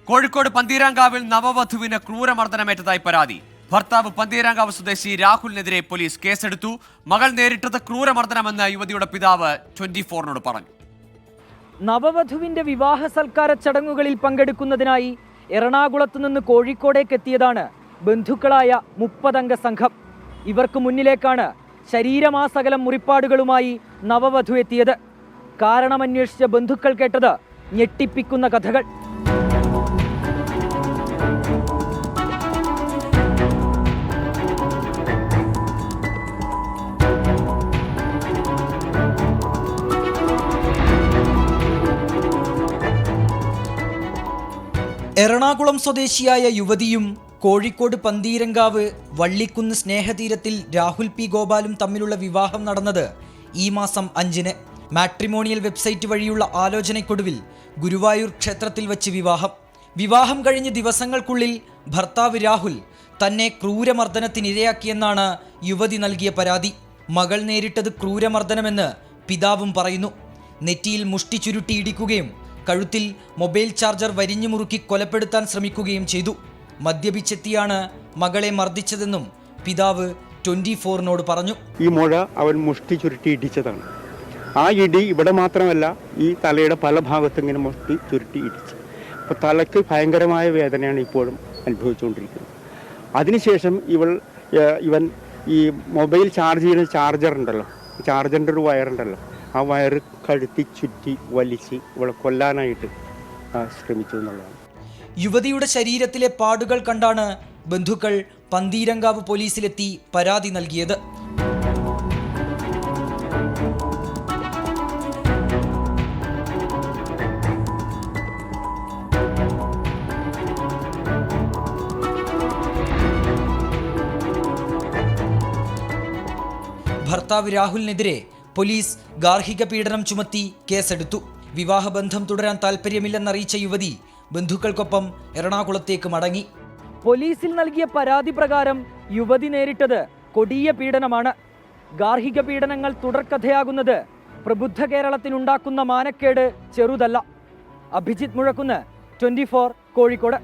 കോഴിക്കോട് പന്തീരാങ്കാവിൽ നവവധുവിന് ക്രൂരമർദ്ദനമേറ്റതായി പരാതി. ഭർത്താവ് പന്തീരാങ്കാവ് സ്വദേശി രാഹുലിനെതിരെ പോലീസ് കേസെടുത്തു. മകൾ നേരിട്ടത് ക്രൂരമർദ്ദനമെന്ന് യുവതിയുടെ പിതാവ് 24-നോട് പറഞ്ഞു. നവവധുവിന്റെ വിവാഹ സൽക്കാര ചടങ്ങുകളിൽ പങ്കെടുക്കുന്നതിനായി എറണാകുളത്ത് നിന്ന് കോഴിക്കോടേക്ക് എത്തിയതാണ് ബന്ധുക്കളായ 30-അംഗ സംഘം. ഇവർക്ക് മുന്നിലേക്കാണ് ശരീരമാസകലം മുറിപ്പാടുകളുമായി നവവധു എത്തിയത്. കാരണമന്വേഷിച്ച ബന്ധുക്കൾ കേട്ടത് ഞെട്ടിപ്പിക്കുന്ന കഥകൾ. എറണാകുളം സ്വദേശിയായ യുവതിയും കോഴിക്കോട് പന്തീരങ്കാവ് വള്ളിക്കുന്ന് സ്നേഹതീരത്തിൽ രാഹുൽ പി ഗോപാലും തമ്മിലുള്ള വിവാഹം നടന്നത് ഈ മാസം 5-ന്. മാട്രിമോണിയൽ വെബ്സൈറ്റ് വഴിയുള്ള ആലോചനയ്ക്കൊടുവിൽ ഗുരുവായൂർ ക്ഷേത്രത്തിൽ വച്ച് വിവാഹം കഴിഞ്ഞ് ദിവസങ്ങൾക്കുള്ളിൽ ഭർത്താവ് രാഹുൽ തന്നെ ക്രൂരമർദ്ദനത്തിനിരയാക്കിയെന്നാണ് യുവതി നൽകിയ പരാതി. മകൾ നേരിട്ടത് ക്രൂരമർദ്ദനമെന്ന് പിതാവും പറയുന്നു. നെറ്റിയിൽ മുഷ്ടി ചുരുട്ടി ഇടിക്കുകയും കഴുത്തിൽ മൊബൈൽ ചാർജർ വരിഞ്ഞു മുറുക്കി കൊലപ്പെടുത്താൻ ശ്രമിക്കുകയും ചെയ്തു. മദ്യപിച്ചെത്തിയാണ് മകളെ മർദ്ദിച്ചതെന്നും പിതാവ് 24-നോട് പറഞ്ഞു. ഈ മുഴ അവൻ മുഷ്ടി ചുരുട്ടി ഇടിച്ചതാണ്. ആ ഇടി ഇവിടെ മാത്രമല്ല, ഈ തലയുടെ പല ഭാഗത്തും ഇങ്ങനെ മുഷ്ടി ചുരുട്ടി ഇടിച്ചു. അപ്പോൾ തലയ്ക്ക് ഭയങ്കരമായ വേദനയാണ് ഇപ്പോഴും അനുഭവിച്ചുകൊണ്ടിരിക്കുന്നത്. അതിനുശേഷം ഇവൻ ഈ മൊബൈൽ ചാർജ് ചെയ്യുന്ന ചാർജറിൻ്റെ ഒരു വയറുണ്ടല്ലോ, ആ വയറ് കഴുത്തി ചുറ്റി വലിച്ച് ഇവളെ കൊല്ലാനായിട്ട് ശ്രമിച്ചു എന്നുള്ളതാണ്. യുവതിയുടെ ശരീരത്തിലെ പാടുകൾ കണ്ടാണ് ബന്ധുക്കൾ പന്തീരങ്കാവ് പോലീസിലെത്തി പരാതി നൽകിയത്. ഭർത്താവ് രാഹുലിനെതിരെ പോലീസ് ഗാർഹിക പീഡനം ചുമത്തി കേസെടുത്തു. വിവാഹബന്ധം തുടരാൻ താൽപ്പര്യമില്ലെന്നറിയിച്ച യുവതി ബന്ധുക്കൾക്കൊപ്പം എറണാകുളത്തേക്ക് മടങ്ങി. പോലീസിൽ നൽകിയ പരാതി പ്രകാരം യുവതി നേരിട്ടത് കൊടിയ പീഡനമാണ്. ഗാർഹിക പീഡനങ്ങൾ തുടർക്കഥയാകുന്നത് പ്രബുദ്ധ കേരളത്തിനുണ്ടാക്കുന്ന മാനക്കേട് ചെറുതല്ല. അഭിജിത്ത് മുഴക്കുന്ന്, 24 കോഴിക്കോട്.